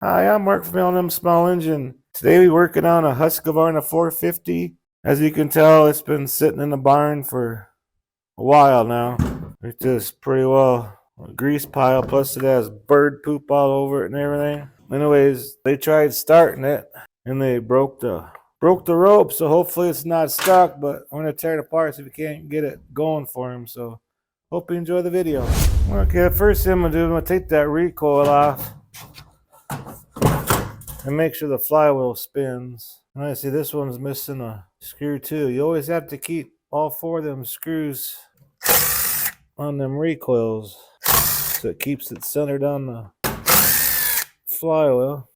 Hi, I'm Mark from L&M Small Engine. Today we're working on a Husqvarna 450. As you can tell, it's been sitting in the barn for a while now. It's just pretty well a grease pile, plus it has bird poop all over it and everything. Anyways, they tried starting it and they broke the rope, so hopefully it's not stuck, but I'm gonna tear it apart so we can't get it going for him. So hope you enjoy the video. Okay, the first thing I'm gonna do, I'm gonna take that recoil off and make sure the flywheel spins. And I see this one's missing a screw too. You always have to keep all four of them screws on them recoils so it keeps it centered on the flywheel.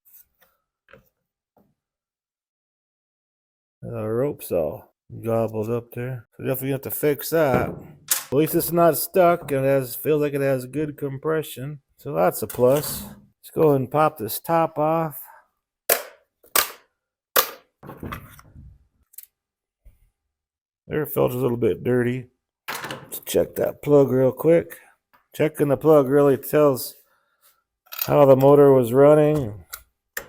The rope's all gobbled up there, so definitely have to fix that. At least it's not stuck and feels like it has good compression, so that's a plus. Let's go ahead and pop this top off. Air filter's a little bit dirty. Let's check that plug real quick. Checking the plug really tells how the motor was running. If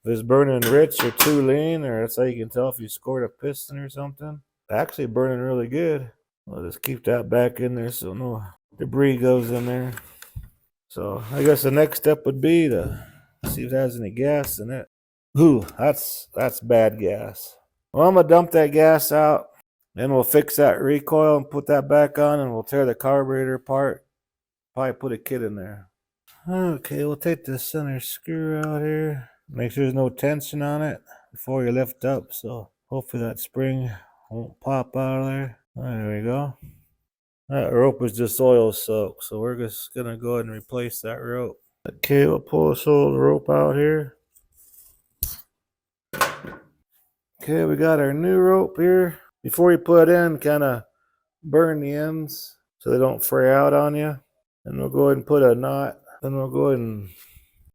it's burning rich or too lean, or that's how you can tell if you scored a piston or something. Actually burning really good. I'll just keep that back in there so no debris goes in there. So I guess the next step would be to see if it has any gas in it. Ooh, that's bad gas. Well, I'm gonna dump that gas out. Then we'll fix that recoil and put that back on, and we'll tear the carburetor apart. Probably put a kit in there. Okay, we'll take the center screw out here. Make sure there's no tension on it before you lift up, so hopefully that spring won't pop out of there. There we go. That rope is just oil soaked, so we're just gonna go ahead and replace that rope. Okay, we'll pull this old rope out here. Okay, we got our new rope here. Before you put it in, kind of burn the ends so they don't fray out on you. And we'll go ahead and put a knot. Then we'll go ahead and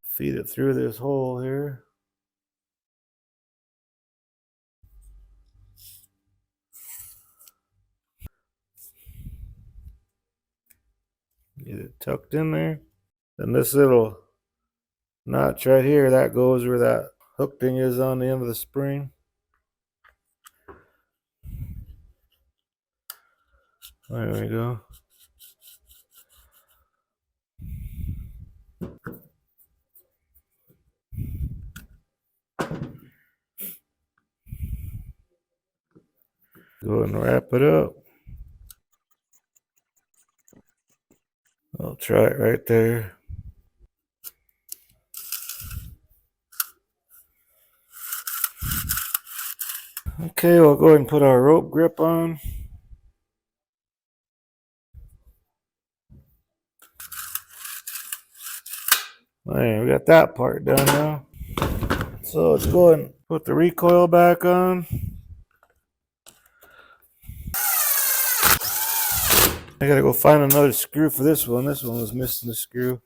feed it through this hole here. Get it tucked in there. Then this little notch right here, that goes where that hook thing is on the end of the spring. There we go. Go ahead and wrap it up. I'll try it right there. Okay, we'll go ahead and put our rope grip on. There, we got that part done now. So let's go ahead and put the recoil back on. I gotta go find another screw for this one. This one was missing the screw.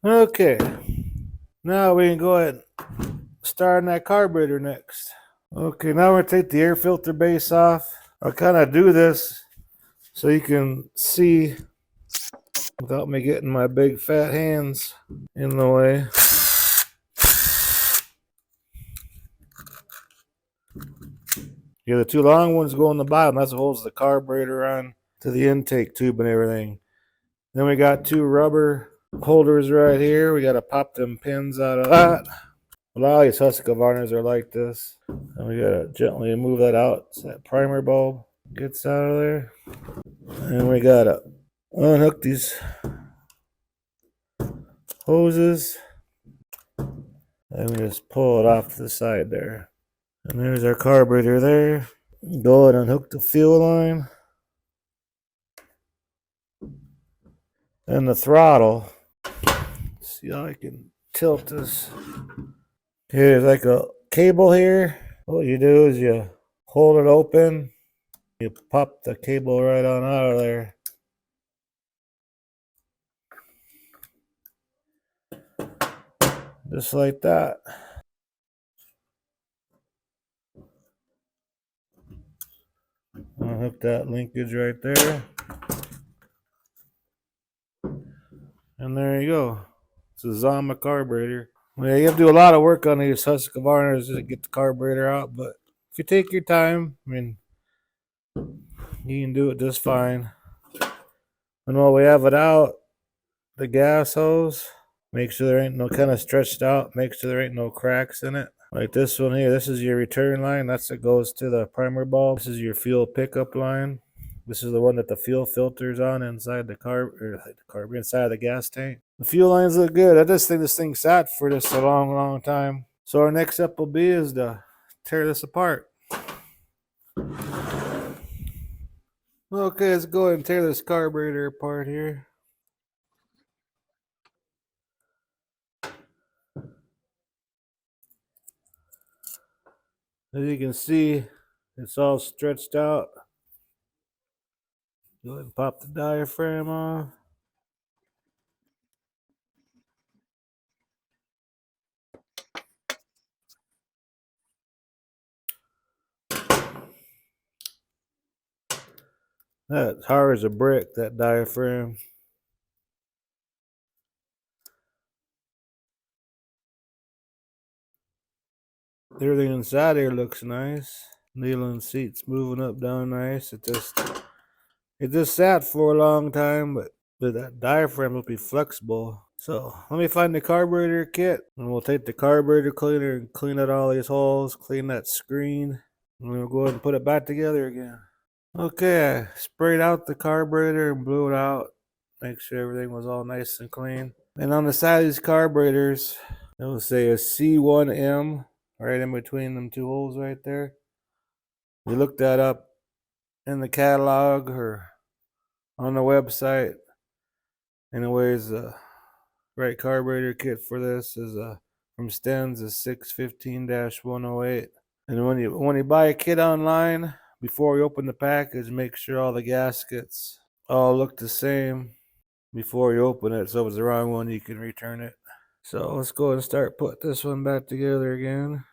Okay, now we can go ahead and start on that carburetor next. Okay, now we're gonna take the air filter base off. I'll kind of do this so you can see without me getting my big fat hands in the way. Yeah, the two long ones go on the bottom. That's what holds the carburetor on to the intake tube and everything. Then we got two rubber holders right here. We got to pop them pins out of that. A lot of these Husqvarnas are like this. And we got to gently move that out so that primer bulb gets out of there. And we got to unhook these hoses. And we just pull it off to the side there. And there's our carburetor there. Go ahead and unhook the fuel line. And the throttle. Let's see how I can tilt this. Here's like a cable here. What you do is you hold it open. You pop the cable right on out of there. Just like that. Unhook that linkage right there. And there you go. It's a Zama carburetor. Well, you have to do a lot of work on these Husqvarnas to get the carburetor out, but if you take your time, I mean, you can do it just fine. And while we have it out, the gas hose, make sure there ain't no kind of stretched out, make sure there ain't no cracks in it. Like this one here, this is your return line. That's what goes to the primer bulb. This is your fuel pickup line. This is the one that the fuel filter's on inside the inside the gas tank. The fuel lines look good. I just think this thing sat for just a long, long time. So our next step will be is to tear this apart. Okay, let's go ahead and tear this carburetor apart here. As you can see, it's all stretched out. Go ahead and pop the diaphragm off. That's hard as a brick, that diaphragm. Everything inside here looks nice. Kneeling seats moving up down nice. It just sat for a long time, but that diaphragm will be flexible. So let me find the carburetor kit, and we'll take the carburetor cleaner and clean out all these holes, clean that screen, and we'll go ahead and put it back together again. Okay, I sprayed out the carburetor and blew it out. Make sure everything was all nice and clean. And on the side of these carburetors, it will say a C1M right in between them two holes right there. You look that up in the catalog or on the website. Anyways, the right carburetor kit for this is from Sten's is 615-108. And when you buy a kit online, before you open the package, make sure all the gaskets all look the same before you open it. So if it's the wrong one, you can return it. So let's go ahead and start putting this one back together again.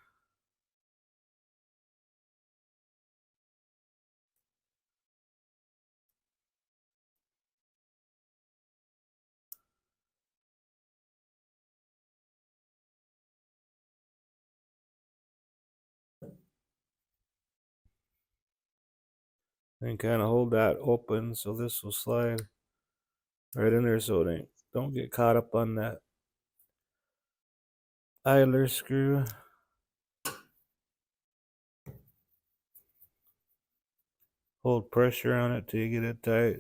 And kind of hold that open so this will slide right in there so it don't get caught up on that idler screw. Hold pressure on it till you get it tight.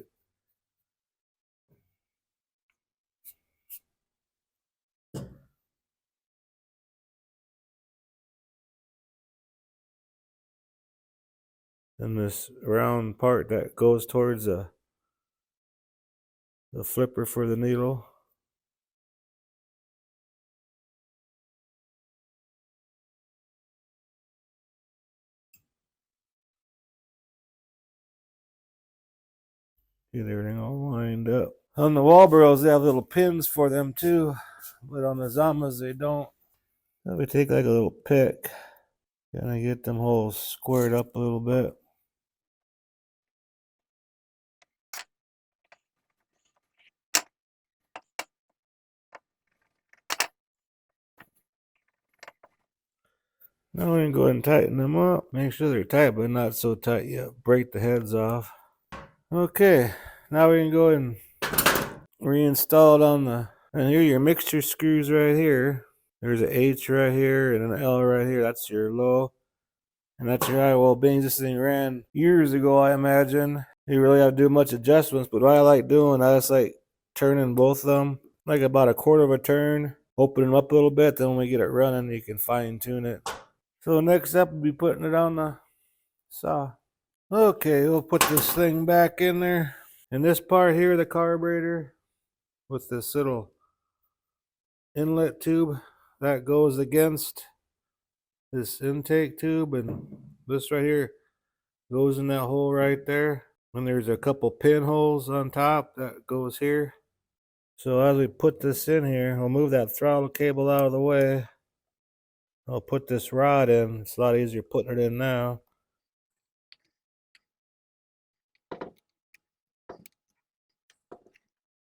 And this round part that goes towards the flipper for the needle. Get everything all lined up. On the Walboros, they have little pins for them too, but on the Zamas, they don't. Now we take like a little pick, kind of get them holes squared up a little bit. Now we can go ahead and tighten them up. Make sure they're tight, but not so tight yet. Break the heads off. Okay, now we can go ahead and reinstall it on the. And here are your mixture screws right here. There's an H right here and an L right here. That's your low. And that's your high. Well, being this thing ran years ago, I imagine. You really have to do much adjustments, but what I like doing, I just like turning both of them like about a quarter of a turn, open them up a little bit. Then when we get it running, you can fine tune it. So next up, we'll be putting it on the saw. Okay, we'll put this thing back in there. And this part here, the carburetor, with this little inlet tube that goes against this intake tube, and this right here goes in that hole right there. And there's a couple pinholes on top that goes here. So as we put this in here, we'll move that throttle cable out of the way. I'll put this rod in. It's a lot easier putting it in now.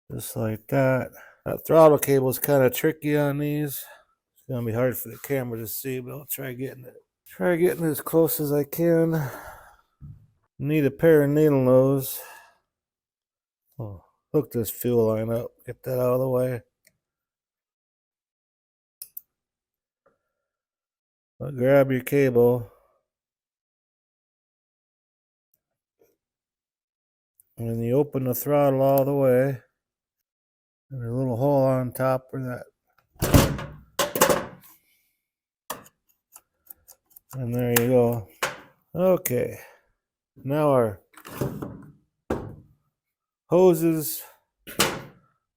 Just like that. That throttle cable is kind of tricky on these. It's gonna be hard for the camera to see, but I'll try getting it. Try getting as close as I can. Need a pair of needle nose. Oh, hook this fuel line up. Get that out of the way. But grab your cable. And then you open the throttle all the way. There's a little hole on top for that. And there you go. Okay. Now our hoses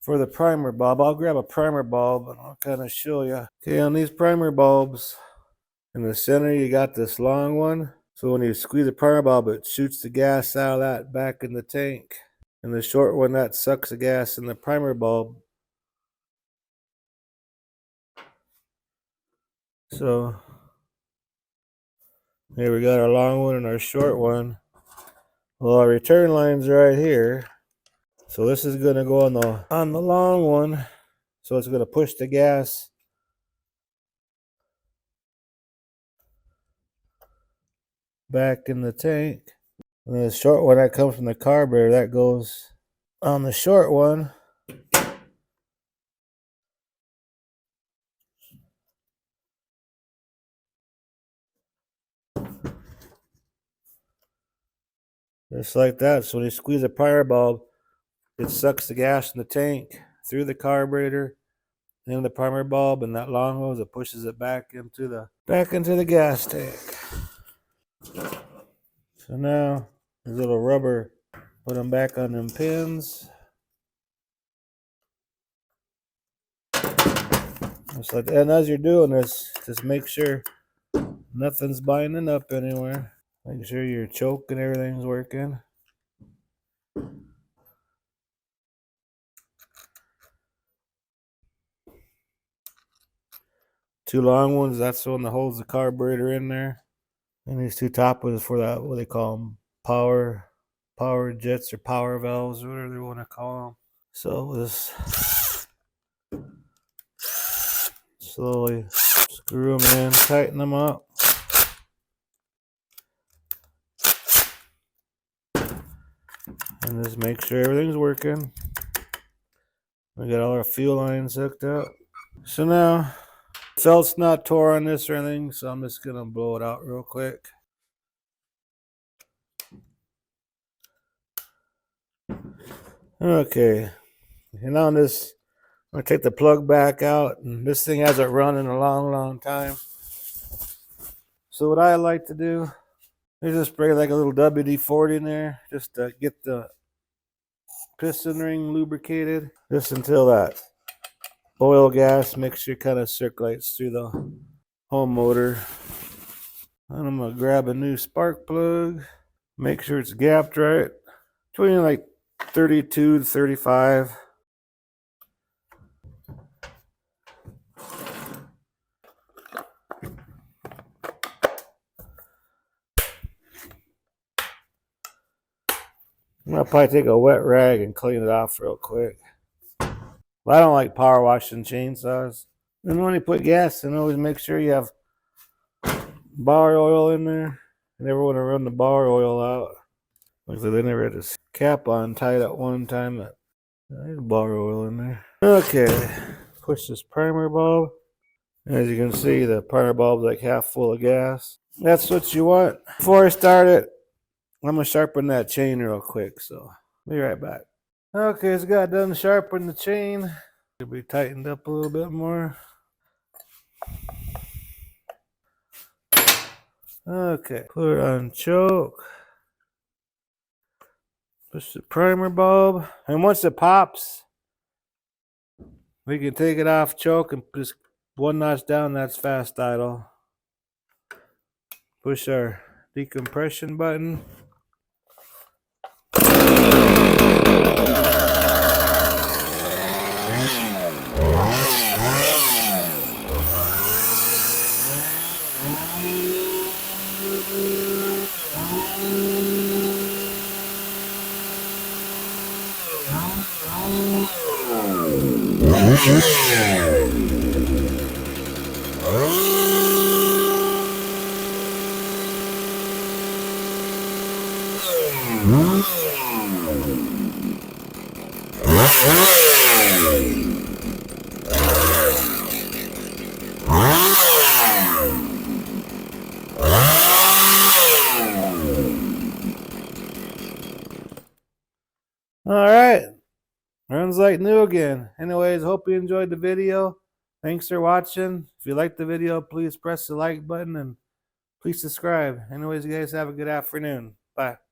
for the primer bulb. I'll grab a primer bulb and I'll kind of show you. Okay, on these primer bulbs, in the center you got this long one. So when you squeeze the primer bulb, it shoots the gas out of that back in the tank. And the short one, that sucks the gas in the primer bulb. So here we got our long one and our short one. Well, our return line's right here. So this is going to go on the long one. So it's going to push the gas back in the tank. And the short one that comes from the carburetor, that goes on the short one. Just like that. So when you squeeze the primer bulb, it sucks the gas in the tank through the carburetor into the primer bulb, and that long hose, it pushes it back into the gas tank. So now this little rubber, put them back on them pins. Just like that. And as you're doing this, just make sure nothing's binding up anywhere. Make sure your choke and everything's working. Two long ones, that's the one that holds the carburetor in there. And these two top ones for that, what they call them, power jets or power valves, or whatever they want to call them. So we'll just slowly screw them in, tighten them up. And just make sure everything's working. We got all our fuel lines hooked up. So now, felt's not tore on this or anything, so I'm just gonna blow it out real quick. Okay, and on this, I'm gonna take the plug back out, and this thing hasn't run in a long time. So what I like to do is just spray like a little WD-40 in there, just to get the piston ring lubricated, just until that oil gas mixture kind of circulates through the whole motor. And I'm gonna grab a new spark plug, make sure it's gapped right, between like 32 to 35. I'll probably take a wet rag and clean it off real quick. But I don't like power washing chainsaws. And when you put gas in, always make sure you have bar oil in there. You never want to run the bar oil out. Like they never had this cap on tight at one time. There's bar oil in there. Okay, push this primer bulb. As you can see, the primer bulb's like half full of gas. That's what you want. Before I start it, I'm going to sharpen that chain real quick, so be right back. Okay, it's got done sharpening the chain. It'll be tightened up a little bit more. Okay, put it on choke. Push the primer bulb. And once it pops, we can take it off choke and just one notch down, that's fast idle. Push our decompression button. All right, runs like new again. Anyways, hope you enjoyed the video. Thanks for watching. If you liked the video, please press the like button and please subscribe. Anyways, you guys have a good afternoon. Bye.